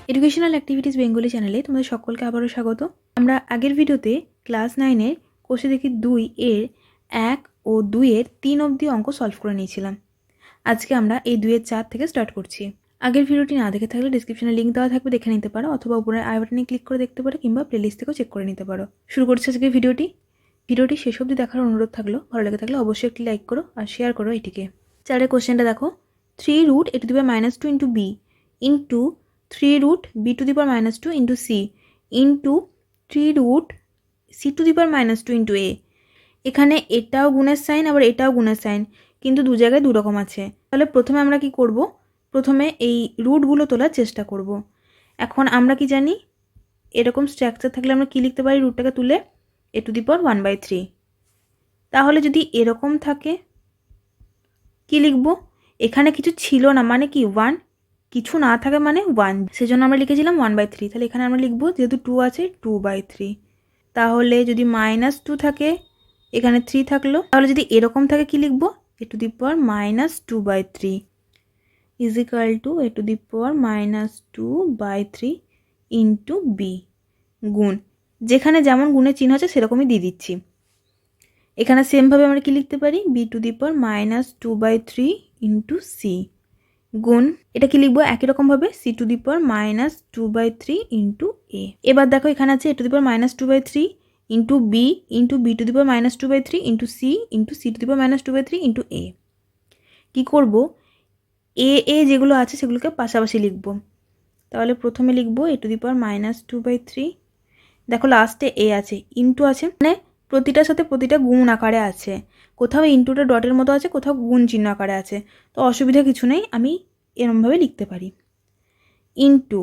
Educational activities Bengali চ্যানেলে তোমাদের সকলকে আবারও স্বাগত। আমরা আগের ভিডিওতে ক্লাস 9-এর কোষে দেখি 2 এর 1 ও 2 এর 3 অবধি অঙ্ক সলভ করে নিয়েছিলাম। আজকে আমরা এই 2 এর 4 থেকে স্টার্ট করছি। আগের ভিডিওটি না দেখে থাকলে ডেসক্রিপশনে লিঙ্ক দেওয়া থাকবে, দেখে নিতে পারো, অথবা উপরে আই বাটনে ক্লিক করে দেখতে পারো, কিংবা প্লেলিস্ট থেকেও চেক করে নিতে পারো। শুরু করছি আজকে ভিডিওটি শেষ অবধি দেখার অনুরোধ থাকলো। ভালো লেগে থাকলে অবশ্যই একটি লাইক করো আর শেয়ার করো এটিকে। 4-এর কোশ্চেনটা দেখো, 3 root a to the power -2 into b into 3 root b to the power -2 into c into 3 root c to the power -2 into a। এখানে এটাও গুণের সাইন আবার এটাও গুণের সাইন, কিন্তু দু জায়গায় দু রকম আছে। তাহলে প্রথমে আমরা কি করব, প্রথমে এই রুটগুলো তোলার চেষ্টা করব। এখন আমরা কি জানি, এরকম স্ট্রাকচার থাকলে আমরা কি লিখতে পারি, রুটটাকে তুলে a to the power 1/3। তাহলে যদি এরকম থাকে কি লিখব, এখানে কিছু ছিল না মানে কি 1, কিছু না থাকে মানে 1, সেজন্য আমরা লিখেছিলাম 1/3। তাহলে এখানে আমরা লিখব, যেহেতু 2 আছে 2/3। তাহলে যদি -2 থাকে, এখানে 3 থাকলো, তাহলে যদি এরকম থাকে কি লিখব, a to the power -2/3 is equal to a to the power -2/3 into b গুণ, যেখানে যেমন গুণের চিহ্ন আছে সেরকমই দিয়ে দিচ্ছি। এখানে সেমভাবে আমরা কি লিখতে পারি, b to the power -2/3 into c গুণ, এটা কি লিখবো একই রকমভাবে c to the power -2/3 into a। এবার দেখো এখানে আছে a to the power -2/3 into b into b to the power -2/3 into c to the power -2/3 into a। কি করব, a যেগুলো আছে সেগুলোকে পাশাপাশি লিখব। তাহলে প্রথমে লিখব a to the power -2/3, দেখো লাস্টে a আছে, ইন্টু আছে, মানে প্রতিটার সাথে প্রতিটা গুণ আকারে আছে, কোথাও ইন্টুটা ডটের মতো আছে, কোথাও গুণ চিহ্ন আকারে আছে, তো অসুবিধা কিছু নেই, আমি এরমভাবে লিখতে পারি। ইন্টু,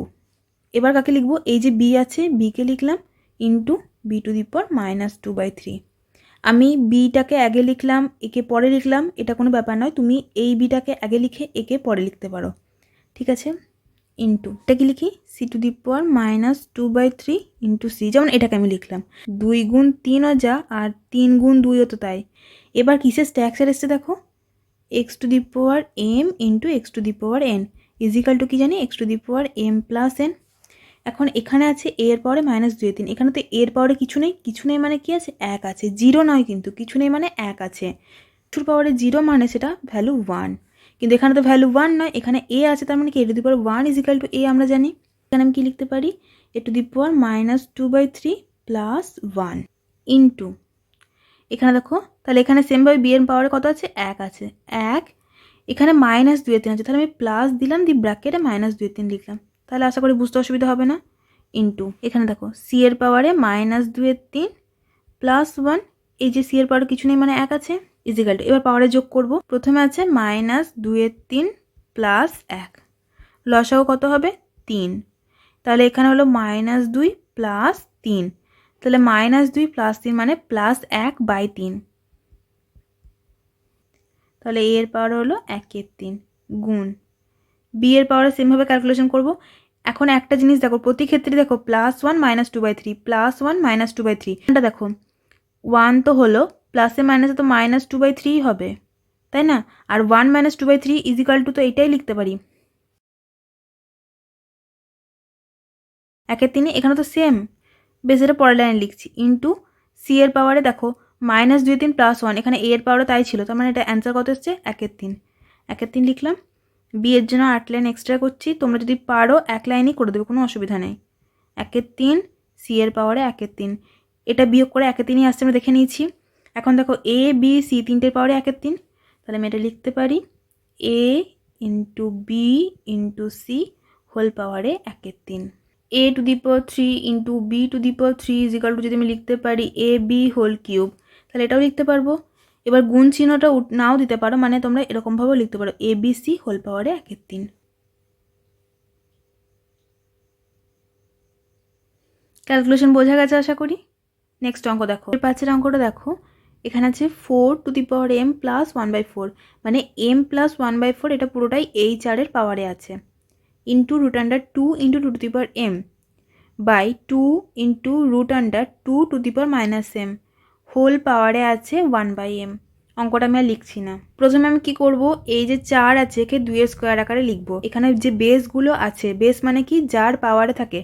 এবার কাকে লিখব, এই যে বি আছে বিকে লিখলাম, into B two the power -2/3। আমি বিটাকে আগে লিখলাম, একে পরে লিখলাম, এটা কোনো ব্যাপার নয়, তুমি এই বিটাকে আগে লিখে একে পরে লিখতে পারো, ঠিক আছে। ইন্টু এটা কি লিখি, C to the power -2/3 into C, যেমন এটাকে আমি লিখলাম 2 গুণ 3 যা, আর 3 গুণ 2 তো তাই। এবার কিসের স্ট্রাকচার এসছে দেখো, x to the power m into x to the power n equal to কি জানি, x to the power m plus n. এখন এখানে আছে এ এর পাওয়ারে -2/3, এখানে তো এর পাওয়ারে কিছু নেই, কিছু নেই মানে কি আছে, 1 আছে, 0 নয় কিন্তু, কিছু নেই মানে 1 আছে। টুর পাওয়ারে 0 মানে সেটা ভ্যালু 1, কিন্তু এখানে তো ভ্যালু 1 নয়, এখানে এ আছে, তার মানে কি A to the power 1 equal to A আমরা জানি। এখানে আমি কি লিখতে পারি, A to the power -2/3 plus 1 into, এখানে দেখো, তাহলে এখানে সেমভাবে বি এর পাওয়ারে কত আছে, 1 আছে, 1, এখানে -2/3 আছে, তাহলে আমি প্লাস দিলাম, দি ব্র্যাকেটে -2/3 লিখলাম, তাহলে আশা করি বুঝতে অসুবিধা হবে না। ইন্টু এখানে দেখো সি এর পাওয়ারে -2/3 প্লাস 1, এই যে সি এর পাওয়ারে কিছু নেই মানে 1 আছে, ইজিক্যাল টু, এবার পাওয়ারে যোগ করব, প্রথমে আছে -2/3 প্লাস 1, লসাগু কত হবে 3, তাহলে এখানে হলো -2 প্লাস 3, তাহলে -2 প্লাস 3 মানে +1/3, তাহলে এ এর পাওয়ার হলো 1/3 গুণ, বি এর পাওয়ারে সেমভাবে ক্যালকুলেশন করব। এখন একটা জিনিস দেখো, প্রতি ক্ষেত্রে দেখো +1 -2/3 +1 -2/3, এটা দেখো 1 তো হলো, প্লাসে মাইনাসে তো -2/3 হবে, তাই না, আর 1 -2/3 ইজিক্যাল টু, তো এইটাই লিখতে পারি 1/3, এখানে তো সেম, বেশ এটা পরের লাইনে লিখছি, ইন্টু সি এর পাওয়ারে দেখো -2/3 প্লাস 1, এখানে এ এর পাওয়ারে তাই ছিল, তার মানে এটা অ্যান্সার কত এসছে 1/3, 1/3 লিখলাম। বি এর জন্য 8 লাইন এক্সট্রা করছি, তোমরা যদি পারো 1 লাইনই করে দেবে, কোনো অসুবিধা নেই। 1/3 সি এর পাওয়ারে 1/3, এটা বিয়োগ করে 1/3 আসছে, আমরা দেখে নিয়েছি। এখন দেখো এ বি সি তিনটের পাওয়ারে 1/3, তাহলে আমি এটা লিখতে পারি A into B into C whole পাওয়ারে 1/3, a to the power 3 into b to the power 3 is equal to, যদি আমি লিখতে পারি a b হোল কিউব, তাহলে এটাও লিখতে পারবো। এবার গুণ চিহ্নটা নাও দিতে পারো, মানে তোমরা এরকমভাবেও লিখতে পারো a b c হোল পাওয়ারে 1/3। ক্যালকুলেশন বোঝা গেছে আশা করি। নেক্সট অঙ্ক দেখো, এর পাঁচের অঙ্কটা দেখো, এখানে আছে 4 to the power m plus 1/4, মানে m প্লাস 1/4 এটা পুরোটাই এই 4-এর পাওয়ারে আছে, into √2 into 2 to the power m by 2 into √2 to the power -m whole পাওয়ারে আছে 1/m, অঙ্কটা আমি আর লিখছি না। প্রথমে আমি কি করব, এই যে 4 আছে একে 2 স্কোয়ার আকারে লিখব। এখানে যে বেসগুলো আছে, বেস মানে কি, যার পাওয়ারে থাকে।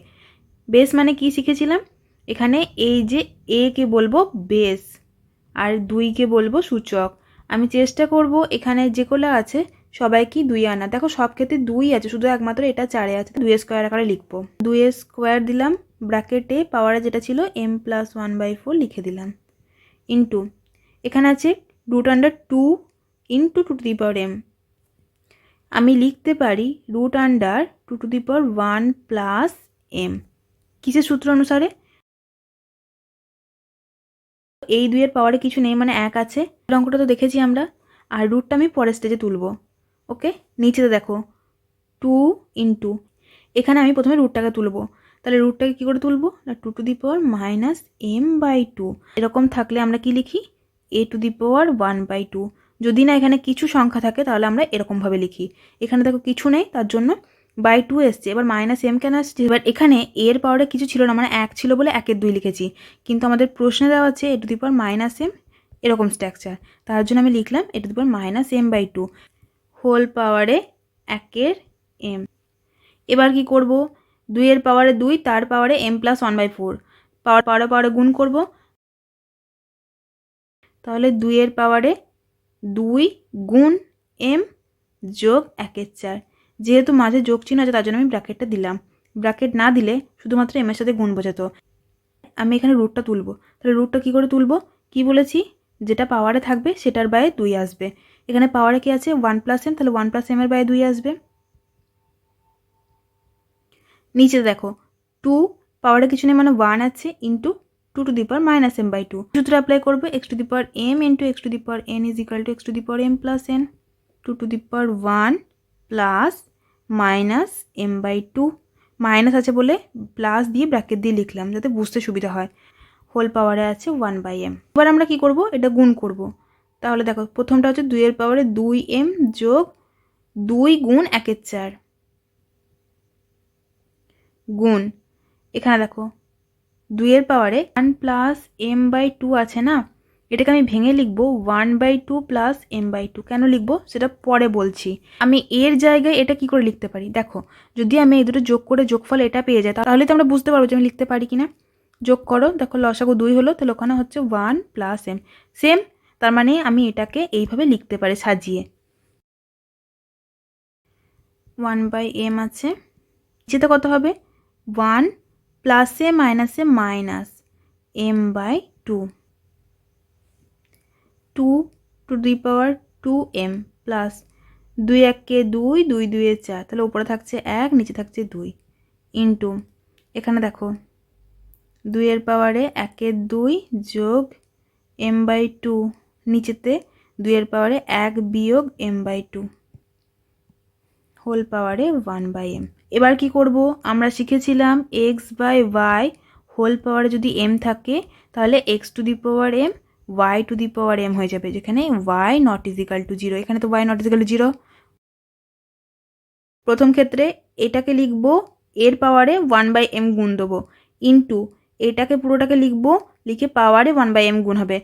বেস মানে কি শিখেছিলাম, এখানে এই যে এ কে বলবো বেস আর 2 কে বলবো সূচক। আমি চেষ্টা করব এখানে যেগুলো আছে সবাইকে 2 আনা। দেখো সব ক্ষেত্রে 2 আছে, শুধু একমাত্র এটা 4 আছে, 2 স্কোয়ার আকারে লিখবো। 2 স্কোয়ার দিলাম, ব্র্যাকেটে পাওয়ারে যেটা ছিল m+1/4 লিখে দিলাম, ইন্টু এখানে আছে √2 ইন্টু 2m। আমি লিখতে পারি √2 প্লাস m। কিসের সূত্র অনুসারে? এই 2 এর পাওয়ারে কিছু নেই মানে 1 আছে, অঙ্কটা তো দেখেছি আমরা। আর রুটটা আমি পরের স্টেজে তুলব। ওকে, নিচেতে দেখো 2 ইন্টু, এখানে আমি প্রথমে রুটটাকে তুলব। তাহলে রুটটাকে কী করে তুলব না, 2 m/2। এরকম থাকলে আমরা কি লিখি, a⁴1/2। যদি না এখানে কিছু সংখ্যা থাকে তাহলে আমরা এরকমভাবে লিখি। এখানে দেখো কিছু নেই, তার জন্য /2 এসছে। এবার -m কেন আসছে? এবার এখানে এর পাওয়ারে কিছু ছিল না, মানে 1 ছিল বলে 1/2 লিখেছি, কিন্তু আমাদের প্রশ্নে দেওয়া আছে a⁻m এরকম স্ট্রাকচার, তার জন্য আমি লিখলাম a⁻m/2 হোল পাওয়ারে 1/m। এবার কি করব, 2 এর পাওয়ারে 2, তার পাওয়ারে m+1/4, পাওয়ারে গুণ করব। তাহলে 2 এর পাওয়ারে 2 গুণ m যোগ 1/4। যেহেতু মাঝে যোগ চিহ্ন আছে তার জন্য আমি ব্র্যাকেটটা দিলাম। ব্র্যাকেট না দিলে শুধুমাত্র m এর সাথে গুণ বোঝাতো। আমি এখানে রুটটা তুলব। তাহলে রুটটা কী করে তুলব, কি বলেছি, যেটা পাওয়ারে থাকবে সেটার বায়ে 2 আসবে। এখানে পাওয়ারে কি আছে 1+m, তাহলে 1+m এর বায়ে 2 আসবে। নিচে দেখো 2 পাওয়ারে কিছু নেই মানে 1 আছে, ইন্টু 2m/2। সূত্র অ্যাপ্লাই করবে, x⁻m into x⁻n is equal to x⁻m+n। 2 1 plus -m/2, minus আছে বলে প্লাস দিয়ে ব্র্যাকেট দিয়ে লিখলাম যাতে বুঝতে সুবিধা হয়। হোল পাওয়ারে আছে 1/m। এবার আমরা কি করব, এটা গুণ করব। তাহলে দেখো প্রথমটা হচ্ছে 2 এর পাওয়ারে 2m যোগ 2 গুণ 1/4 গুণ, এখানে দেখো 2 এর পাওয়ারে 1+m/2 আছে না, এটাকে আমি ভেঙে লিখবো 1/2 প্লাস m/2। কেন লিখবো সেটা পরে বলছি। আমি এর জায়গায় এটা কি করে লিখতে পারি, দেখো যদি আমি এই দুটো যোগ করে যোগফল এটা পেয়ে যাই তাহলে তো আমরা বুঝতে পারবো যে আমি লিখতে পারি কিনা। যোগ করো, দেখো লসাগু 2 হলো, তাহলে ওখানে হচ্ছে 1 প্লাস m, সেম। তার মানে আমি এটাকে এইভাবে লিখতে পারি সাজিয়ে। 1/m আছে, নিচেতে কত হবে 1 প্লাস এ মাইনাস এ মাইনাস m/2, 2 প্লাস 2 1 2, 2 2 4, তাহলে উপরে থাকছে 1, নিচে থাকছে 2, ইন্টু এখানে দেখো 2 এর পাওয়ারে 1 2 যোগ m/2, নিচেতে 2 এর পাওয়ারে 1 বিয়োগ m/2 হোল পাওয়ারে 1/m। এবার কি করব, আমরা শিখেছিলাম x/y হোল পাওয়ারে যদি m থাকে তাহলে x⁻m y⁻m হয়ে যাবে, যেখানে y নট ইজিক্যাল টু 0। এখানে তো y নট ইজিক্যাল টু 0। প্রথম ক্ষেত্রে এটাকে লিখব এর পাওয়ারে 1/m গুণ দেবো, ইন্টু এটাকে পুরোটাকে লিখব, লিখে পাওয়ারে 1/m গুণ হবে।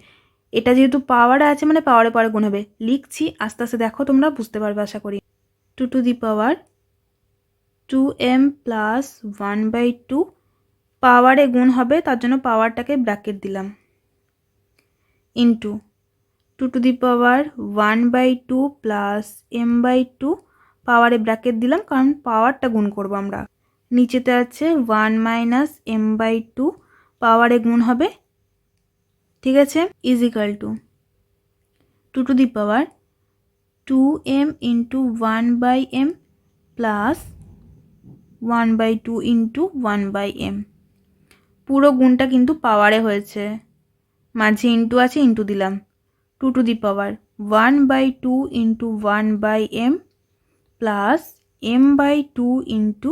এটা যেহেতু পাওয়ারে আছে মানে পাওয়ারে পরে গুণ হবে। লিখছি, আস্তে আস্তে দেখো তোমরা বুঝতে পারবে আশা করি। 2m প্লাস 1/2 পাওয়ারে গুণ হবে, তার জন্য পাওয়ারটাকে ব্র্যাকেট দিলাম, ইন্টু 2 1/2 প্লাস m/2 পাওয়ারে ব্র্যাকেট দিলাম কারণ পাওয়ারটা গুণ করব আমরা। নিচেতে আছে 1 মাইনাস m/2 পাওয়ারে গুণ হবে, ঠিক আছে, is equal two 2m into 1/m plus 1/2 into 1/m। পুরো গুণটা কিন্তু পাওয়ারে হয়েছে, মাঝে ইন্টু আছে, ইন্টু দিলাম। 2 1/2 into 1/m plus m/2 into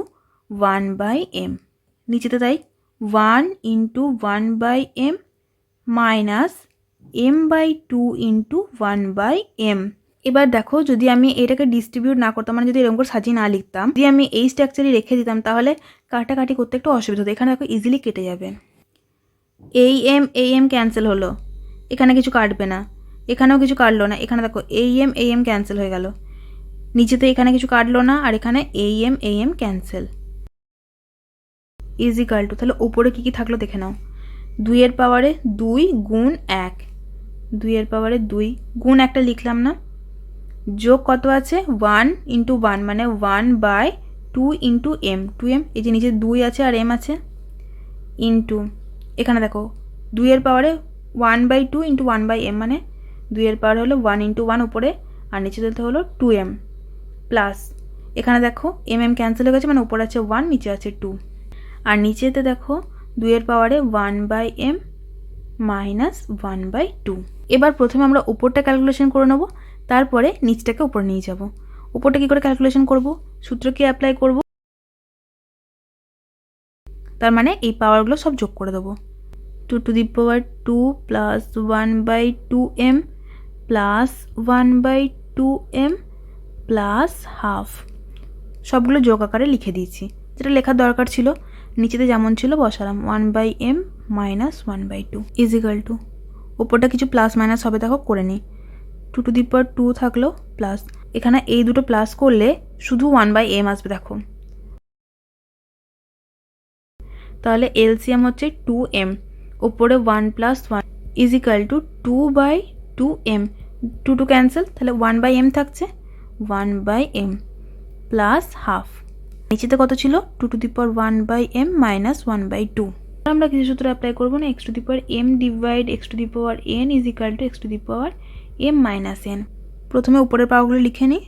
1/m। নিচেতে তাই 1 into 1/m minus m/2 into 1/m। এবার দেখো যদি আমি এটাকে ডিস্ট্রিবিউট না করতাম, মানে যদি এরকম করে সাজিয়ে না লিখতাম, যদি আমি এই স্ট্রাকচারে রেখে দিতাম তাহলে কাটাকাটি করতে একটু অসুবিধা হতো। এখানে দেখো ইজিলি কেটে যাবে, এই m ক্যান্সেল হলো, এখানে কিছু কাটবে না। এখানেও কিছু কাটলো না, এখানে দেখো এই এম ক্যান্সেল হয়ে গেল, নিচেতে এখানে কিছু কাটলো না আর এখানে এই m cancel, is equal to, তাহলে উপরে কী কী থাকলো দেখে নাও, 2 এর পাওয়ারে 2 গুণ 1, 2 এর পাওয়ারে 2 গুণ একটা লিখলাম না, যোগ কত আছে 1 ইন্টু 1 মানে 1/2 ইন্টু এম, 2m, এই যে নিচে 2 আছে আর m আছে, ইন্টু এখানে দেখো 2 এর পাওয়ারে 1/2 ইন্টু 1/m মানে 2 এর পাওয়ার হলো 1 ইন্টু 1 উপরে আর নিচে দিতে হলো 2m, প্লাস এখানে দেখো এম ক্যান্সেল হয়ে গেছে মানে উপরে আছে 1 নিচে আছে 2, আর নিচেতে দেখো 2 এর পাওয়ারে 1/m মাইনাস 1/2। এবার প্রথমে আমরা উপরটা ক্যালকুলেশন করে নেব, তারপরে নিচটাকে উপরে নিয়ে যাব। উপরটা কী করে ক্যালকুলেশন করব, সূত্র কি অ্যাপ্লাই করব, তার মানে এই পাওয়ারগুলো সব যোগ করে দেবো, 2 plus 1/2m plus 1/2m plus half, সবগুলো যোগ আকারে লিখে দিয়েছি, যেটা লেখার দরকার ছিল, নিচেতে যেমন ছিল বসালাম 1/m minus 1/2 is equal two, ওপরটা কিছু প্লাস মাইনাস হবে দেখো করে নিই, 2 থাকলো প্লাস এখানে এই দুটো প্লাস করলে শুধু 1/m আসবে দেখো, তাহলে এলসিএম হচ্ছে 2m, ওপরে 1 plus 1 is equal two 2/2m, 2 cancel, তাহলে 1/m থাকছে 1/m প্লাস হাফ, নিচেতে কত ছিল 2 1/m মাইনাস 1/2। আমরা কিছু সূত্র অ্যাপ্লাই করবো না, x⁴m divide x⁴n is equal two x⁴m minus n। প্রথমে উপরের পাওয়ারগুলো লিখে নিই,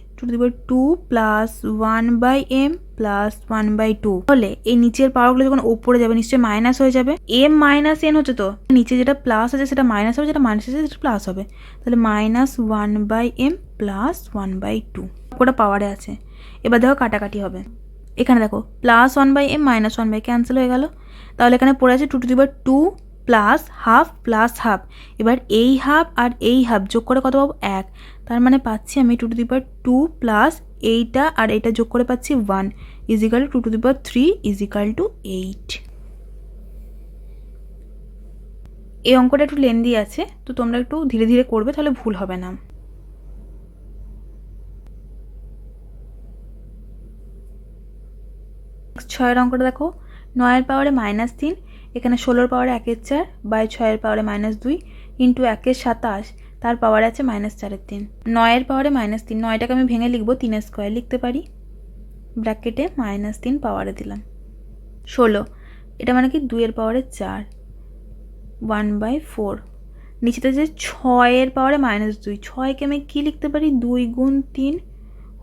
2 প্লাস 1/m প্লাস 1/2, তাহলে এই নিচের পাওয়ারগুলো যখন উপরে যাবে নিশ্চয়ই মাইনাস হয়ে যাবে, m মাইনাস n হচ্ছে তো, নিচে যেটা প্লাস আছে সেটা মাইনাস হবে, যেটা মাইনাস আছে সেটা প্লাস হবে, তাহলে মাইনাস 1/m প্লাস 1/2 ওটা পাওয়ারে আছে। এবার দেখো কাটাকাটি হবে, এখানে দেখো প্লাস 1/m মাইনাস 1/, ক্যান্সেল হয়ে গেল, তাহলে এখানে পড়ে আছে 2 প্লাস হাফ, এবার এই হাফ আর এই হাফ যোগ করে কত পাবো 1, তার মানে পাচ্ছি আমি 2 প্লাস এইটা আর এইটা যোগ করে পাচ্ছি 1 is equal two 2 is equal two 8। এই অঙ্কটা একটু লেন্দি আছে, তো তোমরা একটু ধীরে ধীরে করবে, তাহলে ভুল হবে না। ছয়ের অঙ্কটা দেখো, 9 এর পাওয়ারে -3, এখানে 16 পাওয়ারে 1/4 বাই 6 এর পাওয়ারে -2 ইন্টু 1/27, তার পাওয়ারে আছে -4/3। 9 এর পাওয়ারে -3, 9টাকে আমি ভেঙে লিখবো 3 স্কোয়ার লিখতে পারি, ব্র্যাকেটে -3 পাওয়ারে দিলাম, 16, এটা মানে কি 2 এর পাওয়ারে 4, 1/4, নিচেতে যে 6 এর পাওয়ারে -2, 6কে আমি কী লিখতে পারি 2 গুণ 3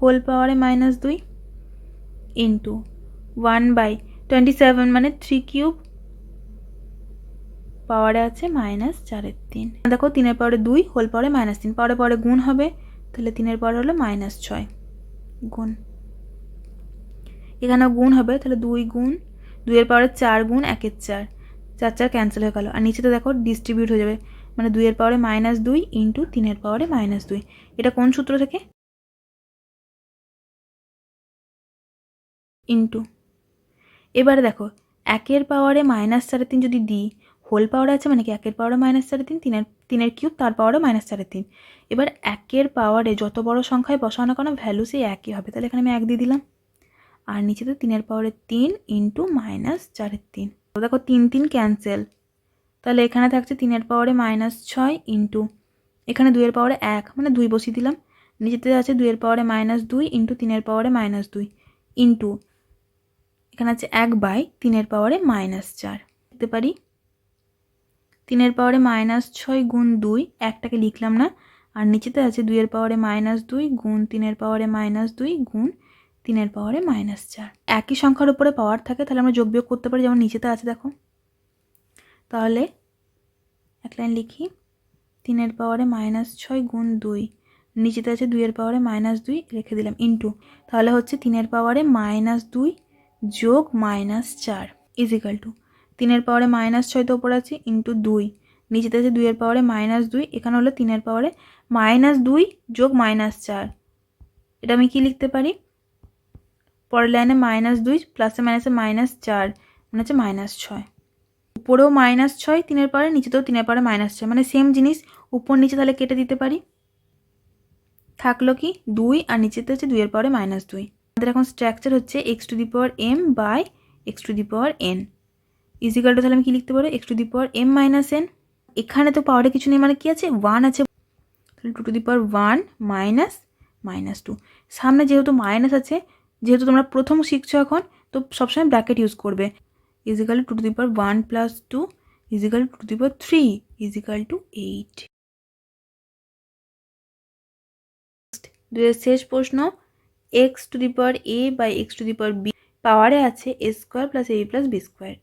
হোল পাওয়ারে -2 ইন্টু 1/27 মানে 3³ পাওয়ারে আছে -4/3। দেখো 3 এর পাওয়ারে 2 হোল পাওয়ারে -3, পাওয়ারে গুণ হবে, তাহলে 3 এর পাওয়ার হলো -6 গুণ, এখানেও গুণ হবে, তাহলে 2 গুণ 2 এর পাওয়ারে 4 গুণ 1/4, 4 ক্যান্সেল হয়ে গেল, আর নিচেতে দেখো ডিস্ট্রিবিউট হয়ে যাবে, মানে 2 এর পাওয়ারে -2 ইন্টু 3 এর পাওয়ারে -2, এটা কোন সূত্র থেকে, ইন্টু, এবারে দেখো 1 এর পাওয়ারে -4/3 যদি দিই, হোল পাওয়ারে আছে মানে কি 1 এর পাওয়ারে -3/3, 3 এর কিউব তার পাওয়ারে -3/3, এবার 1 এর পাওয়ারে যত বড় সংখ্যায় বসানো কোনো ভ্যালু সেই একই হবে, তাহলে এখানে আমি 1 দিয়ে দিলাম, আর নিচেতে 3 এর পাওয়ারে 3 ইন্টু -4/3, তো দেখো 3 ক্যান্সেল, তাহলে এখানে থাকছে 3 এর পাওয়ারে -6 ইন্টু এখানে 2 এর পাওয়ারে 1 মানে 2 বসিয়ে দিলাম, নিচেতে আছে 2 এর পাওয়ারে -2 ইন্টু 3 এর পাওয়ারে -2 ইন্টু এখানে আছে 1/3 এর পাওয়ারে -4, লিখতে পারি 3 এর পাওয়ারে -6 গুণ 2, একটাকে লিখলাম না, আর নিচেতে আছে 2 এর পাওয়ারে -2 গুণ 3 এর পাওয়ারে -2 গুণ 3 এর পাওয়ারে -4, একই সংখ্যার উপরে পাওয়ার থাকে তাহলে আমরা যোগ বিয়োগ করতে পারি, যেমন নিচেতে আছে দেখো, তাহলে এক লাইন লিখি 3 এর পাওয়ারে -6 গুণ 2, নিচেতে আছে 2 এর পাওয়ারে -2 রেখে দিলাম ইন্টু, তাহলে হচ্ছে 3 এর পাওয়ারে -2 যোগ -4 ইজ ইকাল টু 3 এর পাওয়ারে -6 তো উপরে আছে ইন্টু 2, নিচেতে আছে 2 এর পাওয়ারে -2, এখানে হলো 3 এর পাওয়ারে -2 যোগ -4, এটা আমি কি লিখতে পারি, পরের লাইনে -2 প্লাসে মাইনাসে -4 মানে হচ্ছে -6, উপরেও -6 3 এর পাওয়ারে, নিচেতেও 3 এর পাওয়ারে -6, মানে সেম জিনিস উপর নিচে তাহলে কেটে দিতে পারি। থাকলো কি 2 আর নিচেতে হচ্ছে 2 এর পাওয়ারে -2। আমাদের এখন স্ট্রাকচার হচ্ছে x⁻m by x⁻n is equal two, তাহলে আমি কি লিখতে পারো x⁻m - n। এখানে তো পাওয়ারে কিছু নেই, মানে কি আছে 1 আছে, তাহলে 2⁻1 -2। সামনে যেহেতু মাইনাস আছে, যেহেতু তোমরা প্রথম শিখছো এখন, তো সবসময় ব্র্যাকেট ইউজ করবে। Equal to 2⁻1 + 2 equal to 2⁻3 equal to 8। শেষ প্রশ্ন, x⁻a বাই x⁻b পাওয়ারে আছে a² + ab + b²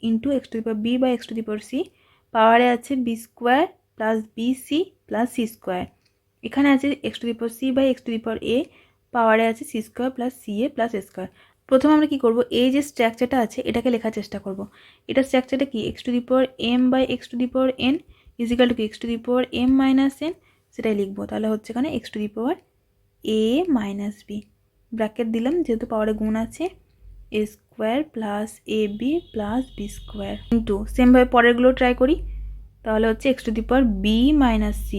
into x⁻b by x⁻c পাওয়ারে আছে b² + bc + c²। এখানে আছে x⁻c বাই x⁻a পাওয়ারে আছে c² + ca + a²। প্রথমে আমরা কি করব, এই যে স্ট্রাকচারটা আছে এটাকে লেখার চেষ্টা করব। এটা স্ট্রাকচারটা কি x⁻m by x⁻n is equal two x⁻m - n, সেটাই লিখবো। তাহলে হচ্ছে এখানে x⁻a - b ব্র্যাকেট দিলাম, যেহেতু পাওয়ারে গুণ আছে a² + ab + b² ইন্টু সেমভাবে পরেরগুলো ট্রাই করি। তাহলে হচ্ছে x⁻b - c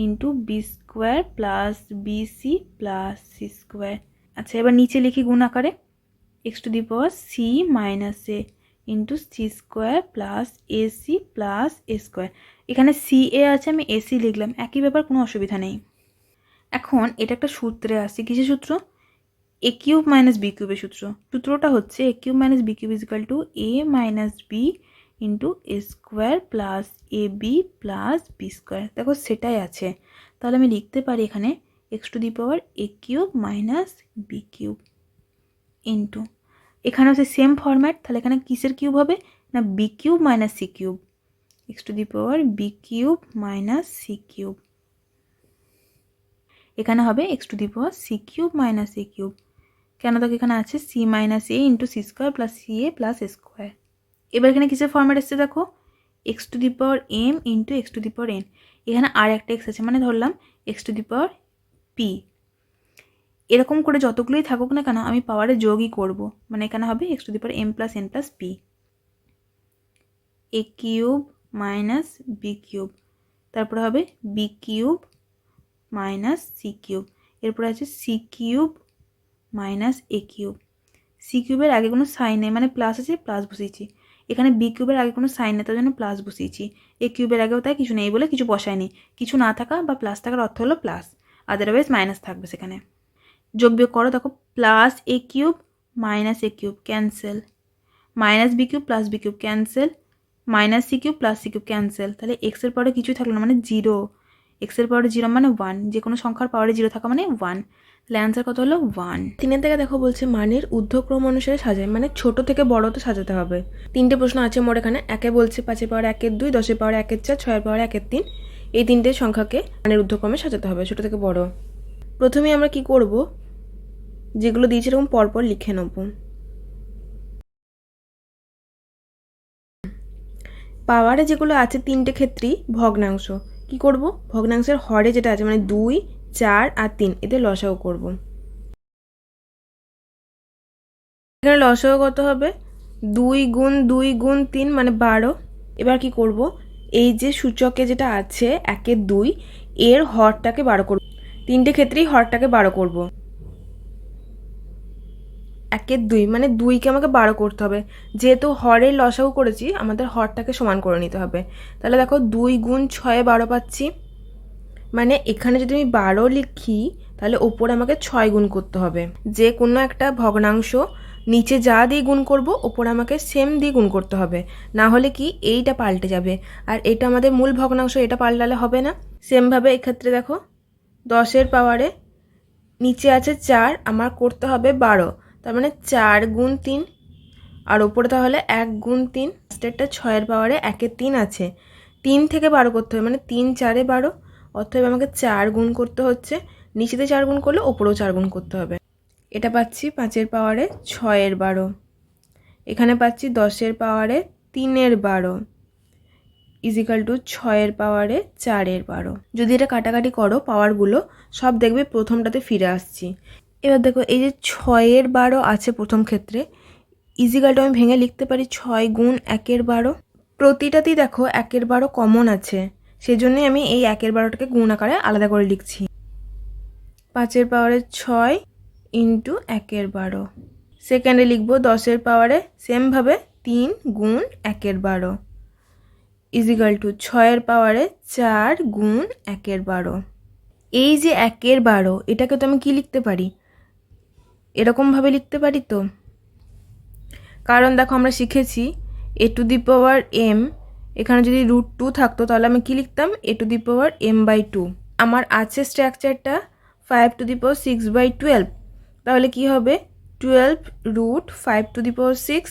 into b² + bc + c²। আচ্ছা, এবার নিচে লিখি গুণ আকারে x⁻c - a into c² + ac + a²। এখানে ca আছে, আমি ac লিখলাম, একই ব্যাপার, কোনো অসুবিধা নেই। এখন এটা একটা সূত্রে আসছে, কিসের সূত্র? a³ - b³ এর সূত্র। সূত্রটা হচ্ছে a³ - b³ equal to a - b into a² + ab + b²। দেখো সেটাই আছে, তাহলে আমি লিখতে পারি এখানে x⁻a³ - b³ ইন্টু, এখানে হচ্ছে সেম ফরম্যাট, তাহলে এখানে কিসের কিউব হবে না b³ - c³ x⁻b³ - c³ এখানে হবে x⁻c³ - a³। কেন দেখো এখানে আছে c - a into c² + ca + a²। এবার এখানে কিসের ফরম্যাট এসছে দেখো x⁻m ইন্টু x⁻n, এখানে আর একটা x আছে, মানে ধরলাম x⁻p। এরকম করে যতগুলোই থাকুক না কেন আমি পাওয়ারে যোগই করব, মানে এখানে হবে x⁻m + n + p a³ - b³, তারপরে হবে b³ - c³, এরপর আছে c³ - a³। c³ আগে কোনো সাইন নেই, মানে প্লাস আছে, প্লাস বসিয়েছি। এখানে b³ আগে কোনো সাইন নেই, তার জন্য প্লাস বসিয়েছি। a³ আগেও তাই কিছু নেই বলে কিছু বসায়নি। কিছু না থাকা বা প্লাস থাকার অর্থ হলো প্লাস, আদারওয়াইজ মাইনাস থাকবে সেখানে। যোগ বিয়োগ করো, দেখো plus a³ - a³ cancel, -b³ + b³ cancel, -c³ + c³ cancel. তাহলে এক্সের পাওয়ারে কিছুই থাকলো না, মানে 0। এক্সের পাওয়ারে 0 মানে 1, যে কোনো সংখ্যার পাওয়ারে 0 থাকা মানে 1। তাহলে অ্যান্সার কত হলো 1। 3 থেকে দেখো বলছে মানের ঊর্ধ্বক্রম অনুসারে সাজায়, মানে ছোট থেকে বড়তে সাজাতে হবে। 3টে প্রশ্ন আছে মোট এখানে। একে বলছে 5-এর পাওয়ারে 1/2, 10-এর পাওয়ারে 1/4, 6-এর পাওয়ারে 1/3। এই 3টে সংখ্যাকে মানের ঊর্ধ্বক্রমে সাজাতে হবে, ছোট থেকে বড়। প্রথমে আমরা কি করব, যেগুলো দিয়েছি এরকম পরপর লিখে নেব। পাওয়ারে যেগুলো আছে 3টে ক্ষেত্রেই ভগ্নাংশ। কি করব, ভগ্নাংশের হরে যেটা আছে মানে 2, 4 আর 3, এদের লসাগু করব। এখানে লসাগু কত হবে 2 × 2 × 3 মানে 12। এবার কি করব, এই যে সূচকে যেটা আছে 1/2 এর হরটাকে 12 করব। 3টে ক্ষেত্রেই হরটাকে 12 করব। 1/2 মানে 2কে আমাকে 12 করতে হবে, যেহেতু হরের লসাগু করেছি আমাদের হরটাকে সমান করে নিতে হবে। তাহলে দেখো 2 × 6 12 পাচ্ছি, মানে এখানে যদি আমি 12 লিখি তাহলে ওপরে আমাকে 6 গুণ করতে হবে। যে কোনো একটা ভগ্নাংশ নিচে যা দিয়ে গুণ করব ওপরে আমাকে সেম দিয়ে গুণ করতে হবে, না হলে কি এইটা পাল্টে যাবে, আর এটা আমাদের মূল ভগ্নাংশ, এটা পাল্টালে হবে না। সেমভাবে এক্ষেত্রে দেখো 10-এর পাওয়ারে নিচে আছে 4, আমার করতে হবে 12, তার মানে 4 × 3, আর ওপরে তাহলে 1 × 3। লাস্টেরটা 6-এর পাওয়ারে 1/3 আছে, 3 থেকে 12 করতে হবে, মানে 3 × 4 = 12, অতএব আমাকে 4 গুণ করতে হচ্ছে। নিচেতে 4 গুণ করলে ওপরেও 4 গুণ করতে হবে। এটা পাচ্ছি 5-এর পাওয়ারে 6-এর 12, এখানে পাচ্ছি 10-এর পাওয়ারে 3-এর 12 ইজিক্যাল টু 6-এর পাওয়ারে 4-এর 12। যদি এটা কাটাকাটি করো পাওয়ারগুলো সব দেখবে প্রথমটাতে ফিরে আসছি। এবার দেখো এই যে 6-এর 12 আছে প্রথম ক্ষেত্রে, ইজিক্যাল টু আমি ভেঙে লিখতে পারি 6 × 1-এর 12। প্রতিটাতেই দেখো 1-এর 12 কমন আছে, সেই জন্যই আমি এই 1-এর 12টাকে গুণ আকারে আলাদা করে লিখছি। 5-এর পাওয়ারে 6 ইন্টু 1-এর 12। সেকেন্ডে লিখব 10-এর পাওয়ারে সেমভাবে 3 গুণ 1-এর 12 ইজিক্যাল টু 6-এর পাওয়ারে 4 গুণ 1-এর 12। এই যে 1-এর 12 এটাকে তো আমি কি লিখতে পারি, এরকমভাবে লিখতে পারি তো। কারণ দেখো আমরা শিখেছি a two the power m, এখানে যদি √2 থাকতো তাহলে আমি কি লিখতাম a two the power m/2। আমার আছে স্ট্রাকচারটা 5 টু দি পাওয়ার 6/12, তাহলে কি হবে 12 রুট 5 টু দি পাওয়ার 6।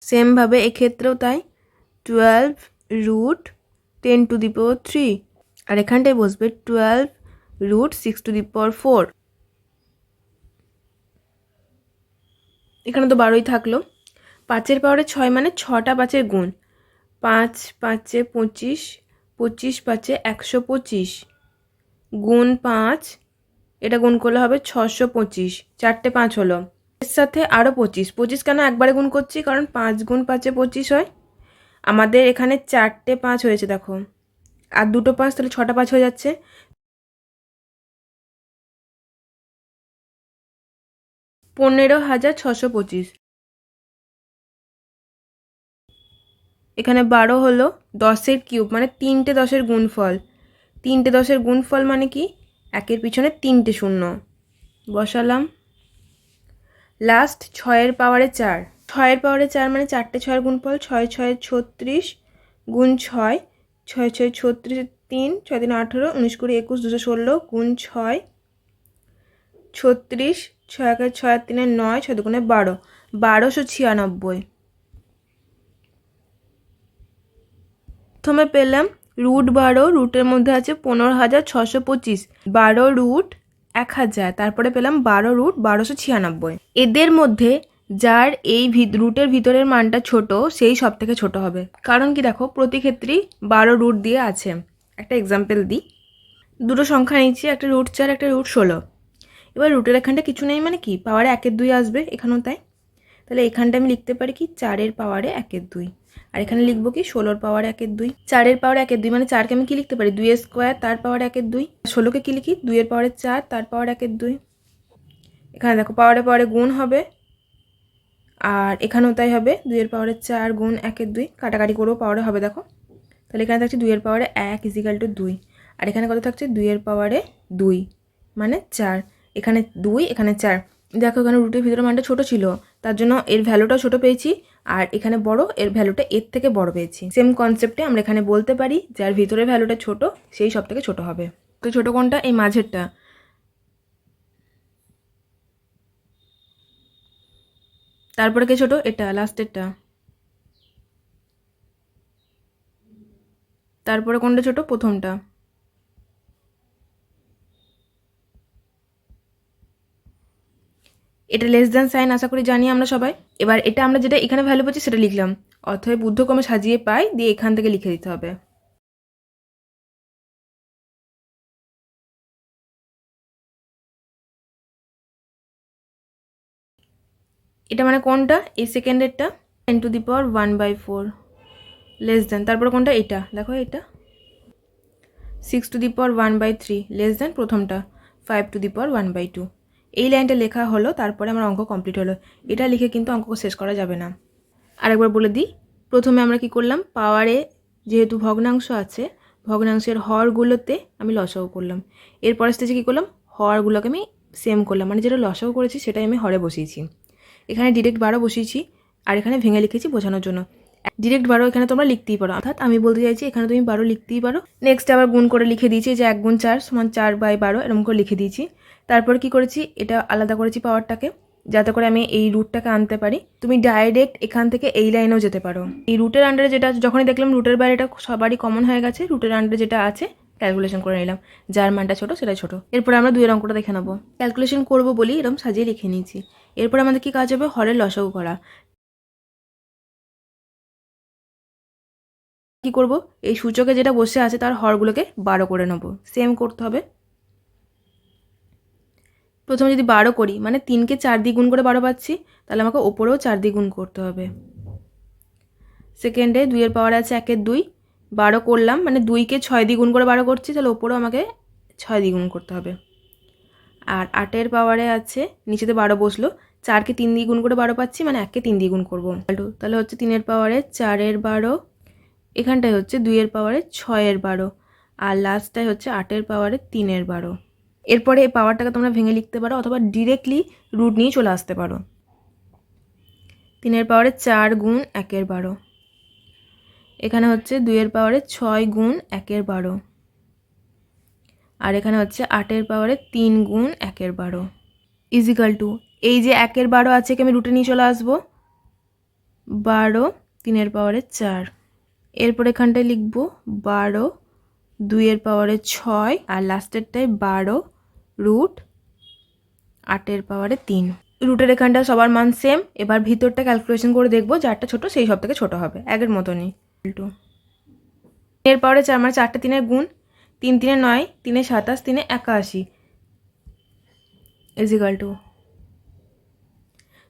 সেমভাবে এক্ষেত্রেও তাই 12 রুট 10 টু দি পাওয়ার 3, আর এখানটায় বসবে 12 রুট 6 টু দি পাওয়ার 4। এখানে তো 12ই থাকলো। 5-এর পাওয়ারে 6 মানে 6টা 5-এর গুণ, 5 5-এ 25, 25 5-এ 125 গুণ 5, এটা গুণ করলে হবে 625, 4টে 5 হলো। এর সাথে আরও 25, 25 কেন একবারে গুণ করছি, কারণ 5 গুণ 5-এ 25 হয়। আমাদের এখানে 4টে 5 হয়েছে দেখো, আর 2টো 5, তাহলে 6টা 5 হয়ে যাচ্ছে। 15,625। এখানে 12 হলো 10-এর কিউব, মানে 3টে 10-এর গুণফল। 3টে 10-এর গুণফল মানে কি, 1-এর পিছনে 3টে শূন্য বসালাম। লাস্ট 6-এর পাওয়ারে 4, 6-এর পাওয়ারে 4 মানে 4টে 6-এর গুণফল, 6 6 36 গুণ 6, 6 6 36, 3 6 3 18, 19 20 21 216 গুণ 6 36, 6 1 6 3 9, 6 2 12, 1296। প্রথমে পেলাম √12, রুটের মধ্যে আছে 15,625, 12 রুট 1000, তারপরে পেলাম 12 রুট 1296। এদের মধ্যে যার এই রুটের ভিতরের মানটা ছোট সেই সব থেকে ছোট হবে। কারণ কি দেখো প্রতি ক্ষেত্রেই 12 রুট দিয়ে আছে। একটা এক্সাম্পল দিই, দুটো সংখ্যা নিচ্ছি, একটা √4 একটা √16। এবার রুটের এখানটা কিছু নেই মানে কি পাওয়ারে 1-এর 2 আসবে, এখানেও তাই। তাহলে এখানটা আমি লিখতে পারি কি 4-এর পাওয়ারে 1-এর 2, আর এখানে লিখবো কি 16-র পাওয়ারে 1-এর 2। 4-এর পাওয়ারে 1-এর 2 মানে 4কে আমি কি লিখতে পারি 2 স্কোয়ার তার পাওয়ারে 1-এর 2। 16কে কি লিখি 2-এর পাওয়ারে 4 তার পাওয়ারে 1-এর 2। এখানে দেখো পাওয়ারে পাওয়ারে গুণ হবে, আর এখানেও তাই হবে 2-এর পাওয়ারে 4 গুণ 1-এর 2, কাটাকাটি করেও পাওয়ারে হবে দেখো। তাহলে এখানে থাকছে 2-এর পাওয়ারে 1 ইজিক্যাল টু 2, আর এখানে কত থাকছে 2-এর পাওয়ারে 2 মানে 4, এখানে 2 এখানে 4। দেখো এখানে রুটের ভিতরে মানটা ছোট ছিল, তার জন্য এর ভ্যালুটাও ছোট পেয়েছি, আর এখানে বড়, এর ভ্যালুটা এর থেকে বড় পেয়েছি। সেম কনসেপ্টে আমরা এখানে বলতে পারি যার ভিতরে ভ্যালুটা ছোট সেই সব থেকে ছোট হবে। তো ছোট কোনটা, এই মাঝেরটা। তারপরে কে ছোট, এটা লাস্টেরটা। তারপরে কোনটা ছোট, প্রথমটা। এটা লেস দ্যান সাইন আশা করি জানি আমরা সবাই। এবার এটা আমরা যেটা এখানে ভ্যালু পাচ্ছি সেটা লিখলাম, অথবা ঊর্ধ্বক্রমে সাজিয়ে পাই দিয়ে এখান থেকে লিখে দিতে হবে। এটা মানে কোনটা, এই সেকেন্ডেরটা 10 two the power 1/4 less than, তারপরে কোনটা, এটা দেখো এটা 6 two the power 1/3 less than প্রথমটা 5 টু দি পাওয়ার 1/2। এই লাইনটা লেখা হলো, তারপরে আমার অঙ্ক কমপ্লিট হলো। এটা লিখে কিন্তু অঙ্ক শেষ করা যাবে না। আরেকবার বলে দিই, প্রথমে আমরা কি করলাম, পাওয়ারে যেহেতু ভগ্নাংশ আছে ভগ্নাংশের হরগুলোতে আমি লসাগু করলাম। এরপরের স্টেজে কী করলাম, হরগুলোকে আমি সেম করলাম, মানে যেটা লসাগু করেছি সেটাই আমি হরে বসিয়েছি। এখানে ডিরেক্ট 12 বসিয়েছি, আর এখানে ভেঙে লিখেছি বোঝানোর জন্য। ডিরেক্ট 12 এখানে তোমরা লিখতেই পারো, অর্থাৎ আমি বলতে চাইছি এখানে তুমি 12 লিখতেই পারো। নেক্সট আবার গুণ করে লিখে দিয়েছি যে 1 গুণ 4 সমান 4/12 এরকম করে লিখে দিয়েছি। তারপর কি করেছি, এটা আলাদা করেছি পাওয়ারটাকে, যাতে করে আমি এই রুটটাকে আনতে পারি। তুমি ডাইরেক্ট এখান থেকে এই লাইনেও যেতে পারো। এই রুটের আন্ডারে যেটা যখনই দেখলাম রুটের বাইরেটা সবারই কমন হয়ে গেছে, রুটের আন্ডারে যেটা আছে ক্যালকুলেশন করে নিলাম, যার মানটা ছোটো সেটাই ছোটো। এরপরে আমরা 2-এর অঙ্কটা দেখে নেবো। ক্যালকুলেশন করবো বলি এরকম সাজিয়ে লিখে নিয়েছি। এরপর আমাদের কি কাজ হবে, হরের লসাগু করা। কি করব, এই সূচকে যেটা বসে আছে তার হরগুলোকে 12 করে নেব। সেম করতে হবে। প্রথমে যদি 12 করি মানে 3কে 4 দিয়ে গুণ করে 12 পাচ্ছি, তাহলে আমাকে ওপরেও 4 দিয়ে গুণ করতে হবে। সেকেন্ডে 2 পাওয়ারে আছে 1/2, 12 করলাম, মানে 2কে 6 দিয়ে গুণ করে 12 করছি, তাহলে ওপরেও আমাকে 6 দিয়ে গুণ করতে হবে। আর 8 পাওয়ারে আছে, নিচেতে 12 বসলো, 4কে 3 দিয়ে গুণ করে 12 পাচ্ছি, মানে 1কে 3 দিয়ে গুণ করবো, তাহলে হচ্ছে 3 পাওয়ারে 4 12, এখানটায় হচ্ছে 2 পাওয়ারে 6 12, আর লাস্টটায় হচ্ছে 8 পাওয়ারে 3 12। এরপরে এই পাওয়ারটাকে তোমরা ভেঙে লিখতে পারো অথবা ডিরেক্টলি রুট নিয়ে চলে আসতে পারো। 3 পাওয়ারে 4 গুণ 1 12, এখানে হচ্ছে 2 পাওয়ারে 6 গুণ 1 12, আর এখানে হচ্ছে 8 পাওয়ারে 3 গুণ 1 12 ইজিক্যাল টু, এই যে 1 12 আছে আমি রুটে নিয়ে চলে আসবো, 12 3 পাওয়ারে 4। এরপর এখানটায় লিখবো 12 2 পাওয়ারে 6, আর লাস্টেরটায় 12 রুট 8 পাওয়ারে 3। রুটের এখানটা সবার মান সেম। এবার ভিতরটা ক্যালকুলেশন করে দেখবো, যারটা ছোট সেই সব থেকে ছোট হবে, আগের মতনই। 3 পাওয়ারে 4 মানে 4টা 3 গুণ, 3 3 9, 3 27, 3 81 ইজিক্যাল টু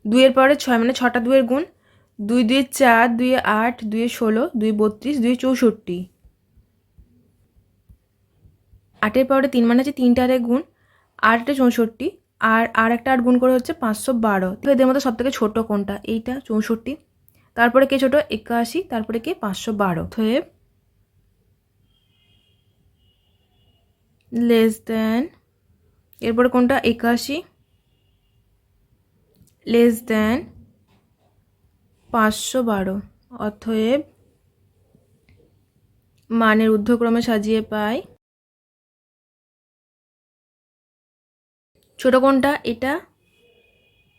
2 পাওয়ারে 6 মানে 6টা 2 গুণ, 2 2 4, 2 8, 2 16, 2 32, 2 64। 8 পাওয়ারে 3 মানে হচ্ছে 3টা 8 গুণ, 8 64, আর একটা 8 গুণ করে হচ্ছে 512। তো এদের মধ্যে সব থেকে ছোটো কোনটা? এইটা 64। তারপরে কে ছোটো? 81। তারপরে কে? 512। হয়ে লেস দেন, এরপরে কোনটা? 81 লেস দেন 512। অতএব মানের ঊর্ধ্বক্রমে সাজিয়ে পাই ছোট কোনটা? এটা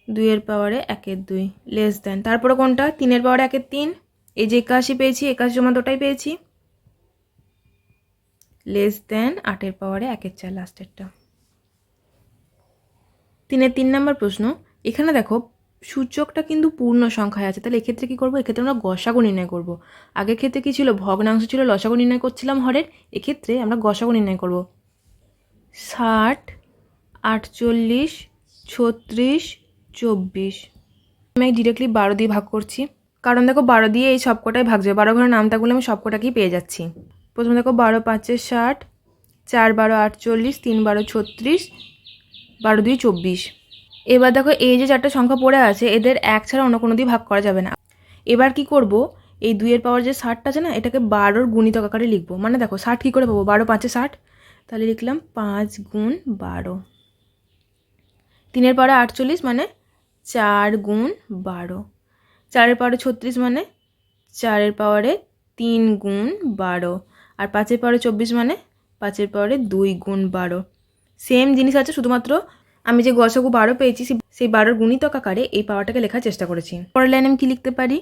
2 পাওয়ারে 1/2 লেস দেন, তারপরে কোনটা? 3 পাওয়ারে 1/3, এই যে 81 পেয়েছি, 81 সমান ওটাই পেয়েছি, লেস দেন 8 পাওয়ারে 1/4 লাস্টেরটা। 3 নম্বর প্রশ্ন, এখানে দেখো সূচকটা কিন্তু পূর্ণ সংখ্যায় আছে, তাহলে এক্ষেত্রে কী করবো? এক্ষেত্রে আমরা গসাগু নির্ণয় করব। আগের ক্ষেত্রে কী ছিল? ভগ্নাংশ ছিল, লসাগু নির্ণয় করছিলাম হরের। এক্ষেত্রে আমরা গসাগু নির্ণয় করব। 60 48 36 24, আমি ডিরেক্টলি 12 দিয়ে ভাগ করছি, কারণ দেখো 12 দিয়ে এই সবকটাই ভাগ যাবে, 12 ঘরের নাম থাকলে আমি সবকটাকেই পেয়ে যাচ্ছি। প্রথমে দেখো 12 5 60, 4 12 48, 3 12 36, 12 2 24। এবার দেখো এই যে 4টা সংখ্যা পড়ে আছে, এদের এক ছাড়া অন্য কোনো দিয়ে ভাগ করা যাবে না। এবার কি করব? এই 2 পাওয়ার যে 60টা আছে না, এটাকে 12 গুণিতক আকারে লিখবো। মানে দেখো 60 কী করে পাবো? 12 5 60, তাহলে লিখলাম 5 গুণ 12। 3 পাওয়ারে 48 মানে 4 গুণ 12। 4 পাওয়ারে 36 মানে 4 পাওয়ারে 3 গুণ 12। আর 5 পাওয়ারে 24 মানে 5 পাওয়ারে 2 গুণ 12। সেম জিনিস আছে, শুধুমাত্র আমি যে গসাগু 12 পেয়েছি সেই 12 গুণিতক আকারে এই পাওয়ারটাকে লেখার চেষ্টা করেছি। পরের লাইনে আমি কী লিখতে পারি?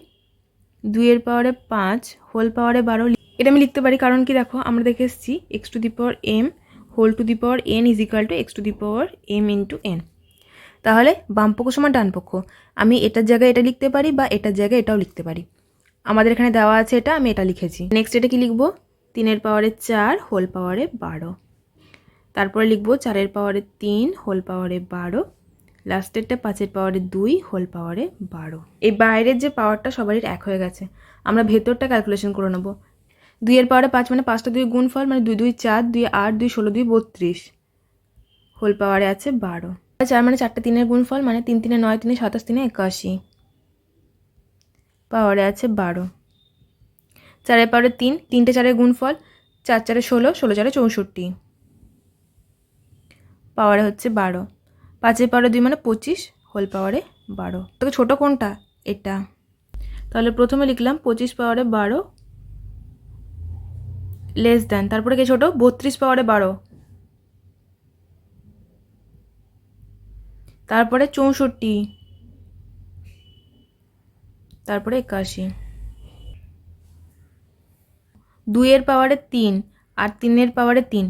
2 পাওয়ারে 5 হোল পাওয়ারে 12, এটা আমি লিখতে পারি। কারণ কি দেখো, আমরা দেখে এসেছি x to the power m whole to the power n is equal to x to the power m into n। তাহলে বামপক্ষ সমান ডানপক্ষ, আমি এটার জায়গায় এটা লিখতে পারি বা এটার জায়গায় এটাও লিখতে পারি। আমাদের এখানে দেওয়া আছে এটা, আমি এটা লিখেছি। নেক্সট এটা কি লিখবো? 3 পাওয়ারে 4 হোল পাওয়ারে 12, তারপরে লিখবো 4 পাওয়ারে 3 হোল পাওয়ারে 12, লাস্টেরটা 5 পাওয়ারে 2 হোল পাওয়ারে 12। এই বাইরের যে পাওয়ারটা সবারই এক হয়ে গেছে, আমরা ভেতরটা ক্যালকুলেশন করে নেবো। 2 পাওয়ারে 5 মানে 5টা 2 গুণফল, মানে 2 2 4, 2 8, 2 16, 2 32 হোল পাওয়ারে আছে 12। 4 মানে 4টা 3 গুণফল, মানে 3 3 9, 3 27, 3 81 পাওয়ারে আছে 12। 4 পাওয়ারে 3, 3টে 4 গুণফল, 4 4 16, 16 4 64 পাওয়ারে হচ্ছে 12। 5 পাওয়ারে 2 মানে 25 হোল পাওয়ারে 12। তোকে ছোটো কোনটা? এটা। তাহলে প্রথমে লিখলাম 25 পাওয়ারে 12 লেস দেন, তারপরে কে ছোটো? 32 পাওয়ারে 12, তারপরে 64, তারপরে 81। 2 পাওয়ারে 3 আর 3 পাওয়ারে 3,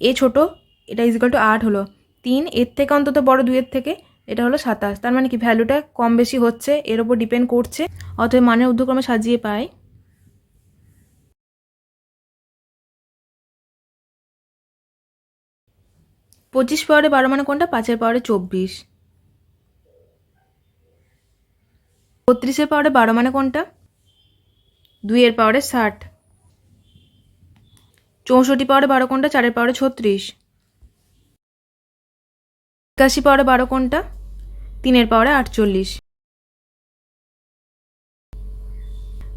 এ ছোটো, এটা ইজিক্যাল টু 8 হলো। 3 এর থেকে অন্তত বড়, 2 থেকে, এটা হলো 27। তার মানে কি ভ্যালুটা কম বেশি হচ্ছে, এর ওপর ডিপেন্ড করছে। অতএব মানের ঊর্ধ্বক্রমে সাজিয়ে পাই 25 পাওয়ারে 12 মানে কোনটা? 5 পাওয়ারে 24। 32 পাওয়ারে 12 মানে কোনটা? 2 এর পাওয়ারে 60, 64 পাওয়ারে 12 কোনটা, 4 এর পাওয়ারে 36, 81 পাওয়ারে 12 কোনটা, 3 এর পাওয়ারে 48।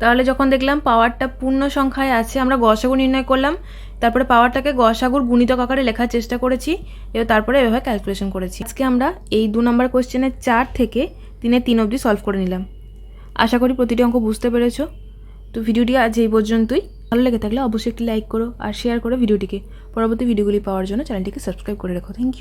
তাহলে যখন দেখলাম পাওয়ারটা পূর্ণ সংখ্যায় আছে, আমরা গসাগু নির্ণয় করলাম, তারপরে পাওয়ারটাকে গসাগুর গুণিতক আকারে লেখার চেষ্টা করেছি, এবার তারপরে এভাবে ক্যালকুলেশন করেছি। আজকে আমরা এই 2 নম্বর কোশ্চেনের 4 থেকে 3-এর 3 অবধি সলভ করে নিলাম। আশা করি প্রতিটি অঙ্ক বুঝতে পেরেছো। তো ভিডিওটি আজ এই পর্যন্তই। ভালো লেগে থাকলে অবশ্যই একটি লাইক করো আর শেয়ার করো ভিডিওটিকে। পরবর্তী ভিডিওগুলি পাওয়ার জন্য চ্যানেলটিকে সাবস্ক্রাইব করে রাখো। Thank you.